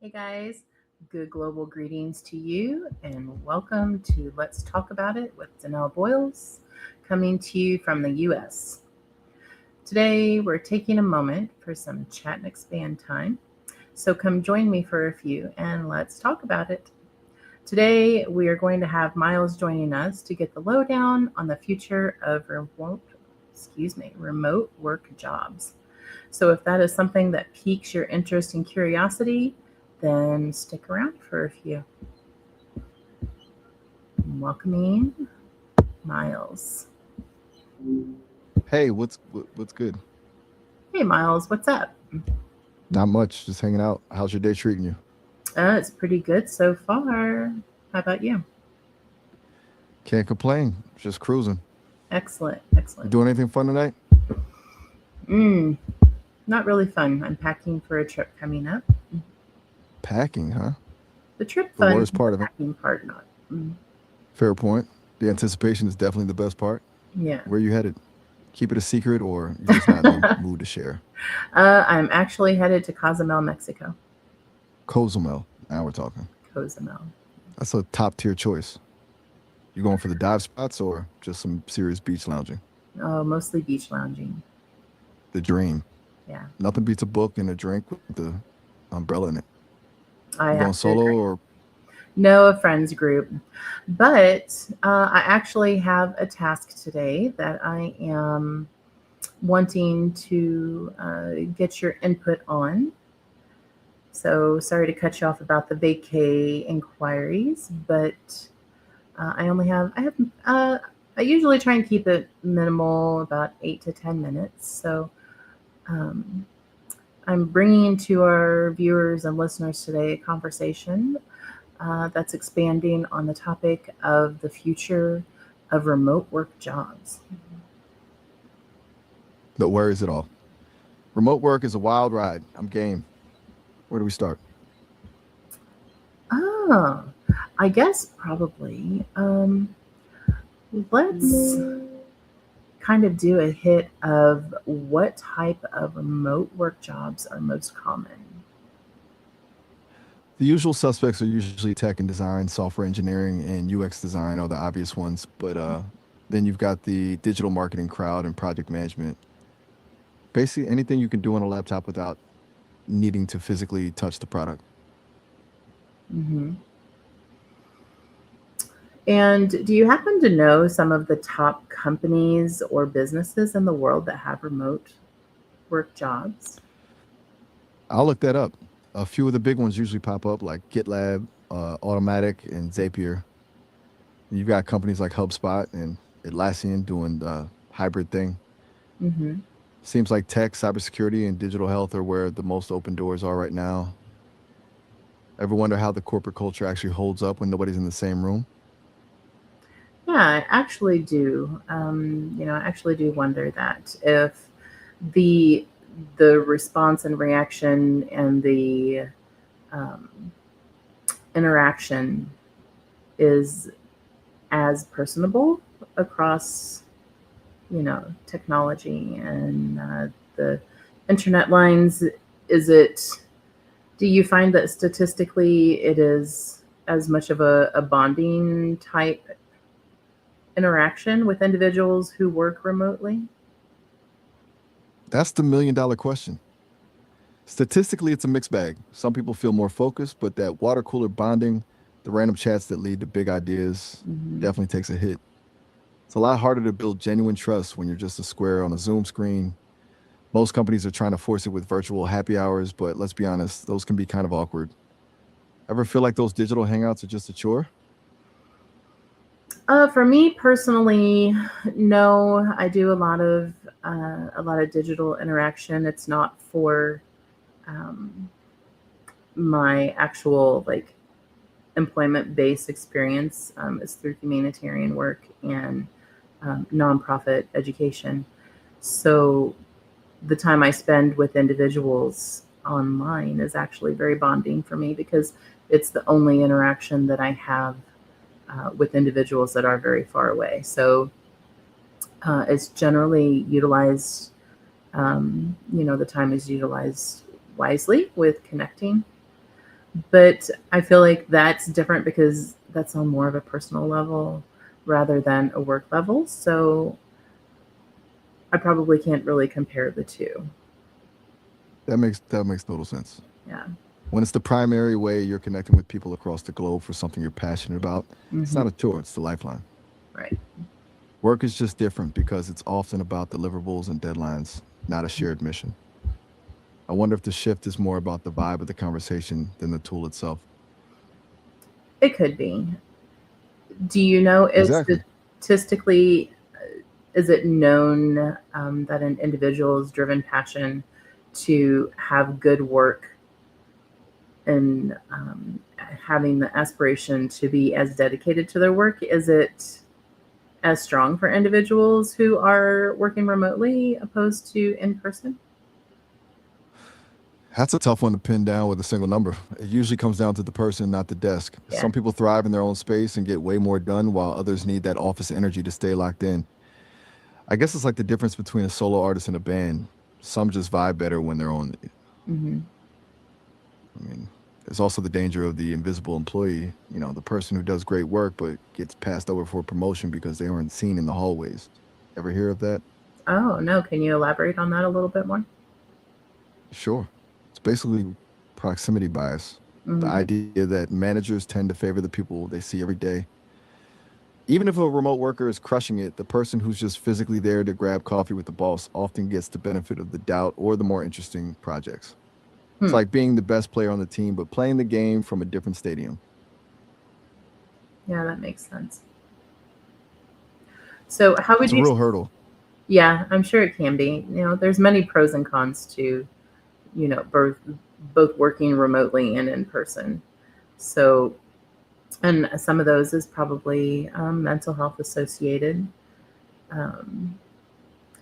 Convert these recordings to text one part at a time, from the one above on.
Hey guys, good global greetings to you and welcome to Let's Talk About It with Danelle Boyles, coming to you from the US. Today we're taking a moment for some chat and expand time, so come join me for a few and let's talk about it. Today we are going to have Miles joining us to get the lowdown on the future of remote work jobs. So if that is something that piques your interest and curiosity, then stick around for a few. Welcoming Miles. Hey, what's good? Hey Miles, what's up? Not much, just hanging out. How's your day treating you? It's pretty good so far. How about you? Can't complain. Just cruising. Excellent, You excellent. doing anything fun tonight? Mm, Not really fun. I'm packing for a trip coming up. Packing, huh? The trip The fun, worst the part of it. packing part not. Fair point. The anticipation is definitely the best part. Yeah. Where you headed? Keep it a secret, or you're just not in the mood to share. I'm actually headed to Cozumel, Mexico. Cozumel. Now we're talking. Cozumel. That's a top tier choice. You going for the dive spots or just some serious beach lounging? Oh, mostly beach lounging. The dream. Yeah, Nothing beats a book and a drink with the umbrella in it. I You going have to solo agree. or No, a friends group. But I actually have a task today that I am wanting to get your input on. So sorry to cut you off about the vacay inquiries, but uh, I usually try and keep it minimal, about 8 to 10 minutes. So um, I'm bringing to our viewers and listeners today a conversation that's expanding on the topic of the future of remote work jobs. the where is it all? Remote work is a wild ride. I'm game. Where do we start? Ah, I guess probably. Let's kind of do a hit of what type of remote work jobs are most common. The usual suspects are usually tech and design, software engineering, and UX design are the obvious ones. But then you've got the digital marketing crowd and project management. Basically, anything you can do on a laptop without needing to physically touch the product. Hmm. And do you happen to know some of the top companies or businesses in the world that have remote work jobs? I'll look that up. A few of the big ones usually pop up, like GitLab, Automatic, and Zapier. You've got companies like HubSpot and Atlassian doing the hybrid thing. Hmm. Seems like tech, cybersecurity, and digital health are where the most open doors are right now. Ever wonder how the corporate culture actually holds up when nobody's in the same room? Yeah, I actually do. I actually do wonder that if the the response and reaction and the um, interaction is as personable across, technology and the internet lines. Is it? Do you find that statistically it is as much of a bonding type interaction with individuals who work remotely? That's the $1 million question. Statistically, it's a mixed bag. Some people feel more focused, but that water cooler bonding, the random chats that lead to big ideas, Hmm. definitely takes a hit. It's a lot harder to build genuine trust when you're just a square on a Zoom screen. Most companies are trying to force it with virtual happy hours, but let's be honest, those can be kind of awkward. Ever feel like those digital hangouts are just a chore? For me personally, no. I do a lot of digital interaction. It's not for um, my actual like employment based experience. It's through humanitarian work and nonprofit education. So the time I spend with individuals online is actually very bonding for me because it's the only interaction that I have with individuals that are very far away. So it's generally utilized, the time is utilized wisely with connecting. But I feel like that's different because that's on more of a personal level rather than a work level. So I probably can't really compare the two. That makes total sense. Yeah. When it's the primary way you're connecting with people across the globe for something you're passionate about, it's Hmm. not a chore, it's the lifeline. Right. Work is just different because it's often about deliverables and deadlines, not a shared mission. I wonder if the shift is more about the vibe of the conversation than the tool itself. It could be. Do you know if Exactly. statistically is it known that an individual's driven passion to have good work and having the aspiration to be as dedicated to their work, is it as strong for individuals who are working remotely opposed to in person? That's a tough one to pin down with a single number. It usually comes down to the person, not the desk. Yeah. Some people thrive in their own space and get way more done, while others need that office energy to stay locked in. I guess it's like the difference between a solo artist and a band. Some just vibe better when they're on. Hmm. I mean, there's also the danger of the invisible employee, the person who does great work but gets passed over for promotion because they aren't seen in the hallways. Ever hear of that? Oh, no. Can you elaborate on that a little bit more? Sure. It's basically proximity bias. The Hmm. idea that managers tend to favor the people they see every day. Even if a remote worker is crushing it, the person who's just physically there to grab coffee with the boss often gets the benefit of the doubt or the more interesting projects. It's Hmm. like being the best player on the team, but playing the game from a different stadium. Yeah, that makes sense. So, how would It's a you? real hurdle. Yeah, I'm sure it can be. There's many pros and cons to both working remotely and in person. So, and some of those is probably mental health associated. Um,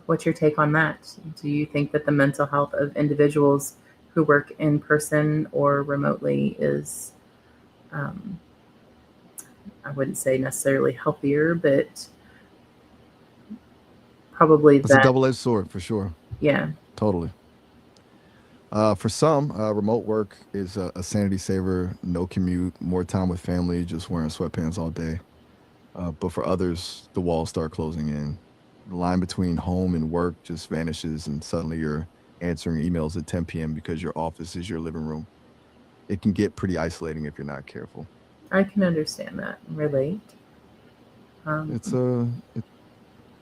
what's your take on that? Do you think that the mental health of individuals who work in person or remotely is, um, I wouldn't say necessarily healthier, but probably It's a that, double edged sword for sure. yeah. Totally. For some, remote work is a sanity saver, no commute, more time with family, just wearing sweatpants all day. But for others, the walls start closing in. The line between home and work just vanishes, and suddenly you're answering emails at 10 p.m. because your office is your living room. It can get pretty isolating if you're not careful. I can understand that and relate. Um, It's it,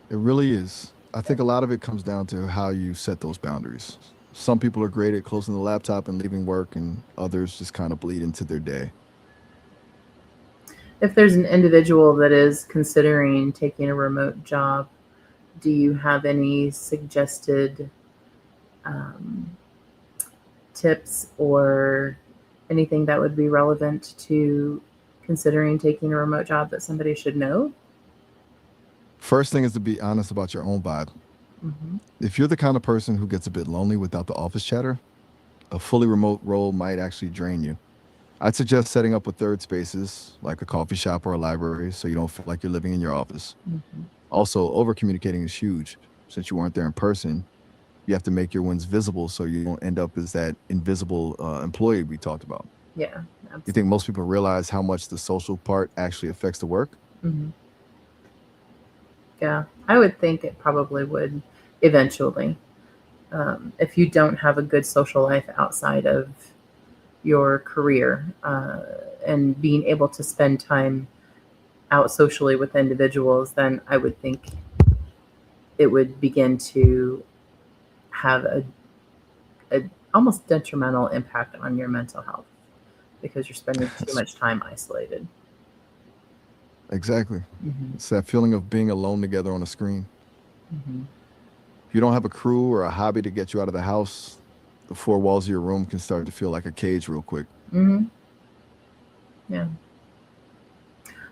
it really is. I think a lot of it comes down to how you set those boundaries. Some people are great at closing the laptop and leaving work, and others just kind of bleed into their day. if there's an individual that is considering taking a remote job, do you have any suggested um, tips or anything that would be relevant to considering taking a remote job that somebody should know? First thing is to be honest about your own vibe. Hmm. If you're the kind of person who gets a bit lonely without the office chatter, a fully remote role might actually drain you. I'd suggest setting up with third spaces like a coffee shop or a library so you don't feel like you're living in your office. Hmm. Also, over communicating is huge. Since you weren't there in person, you have to make your wins visible so you don't end up as that invisible employee we talked about. Yeah, You think absolutely. most people realize how much the social part actually affects the work? Hmm. Yeah, I would think it probably would eventually. If you don't have a good social life outside of your career and being able to spend time out socially with individuals, then I would think it would begin to have a almost detrimental impact on your mental health because you're spending too much time isolated. Exactly. Hmm. It's that feeling of being alone together on a screen. Hmm. If you don't have a crew or a hobby to get you out of the house, the four walls of your room can start to feel like a cage real quick. Hmm. Yeah.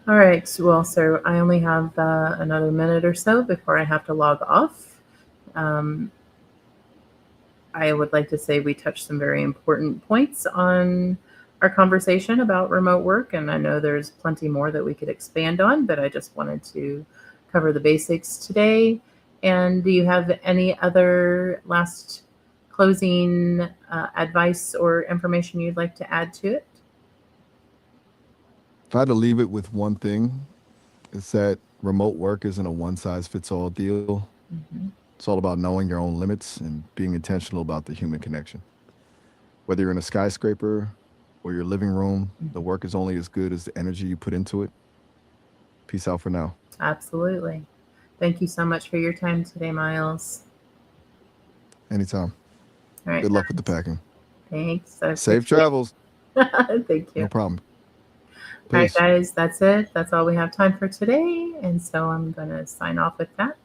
All right. Well, so I only have another minute or so before I have to log off. Um, I would like to say we touched some very important points on our conversation about remote work, and I know there's plenty more that we could expand on, but I just wanted to cover the basics today. And do you have any other last closing advice or information you'd like to add to it? If I had to leave it with one thing, it's that remote work isn't a one size fits all deal. Mm-hmm. It's all about knowing your own limits and being intentional about the human connection. Whether you're in a skyscraper or your living room, the work is only as good as the energy you put into it. Peace out for now. Absolutely. Thank you so much for your time today, Miles. Anytime. All right. Good luck with the packing. Thanks. I Safe appreciate travels. it. Thank you. No problem. All right, Peace. guys, that's it. That's all we have time for today. And so I'm going to sign off with that.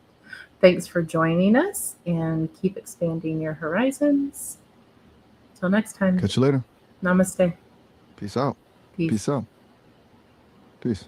Thanks for joining us and keep expanding your horizons. Till next time. Catch you later. Namaste. Peace out. Peace. Peace out. Peace.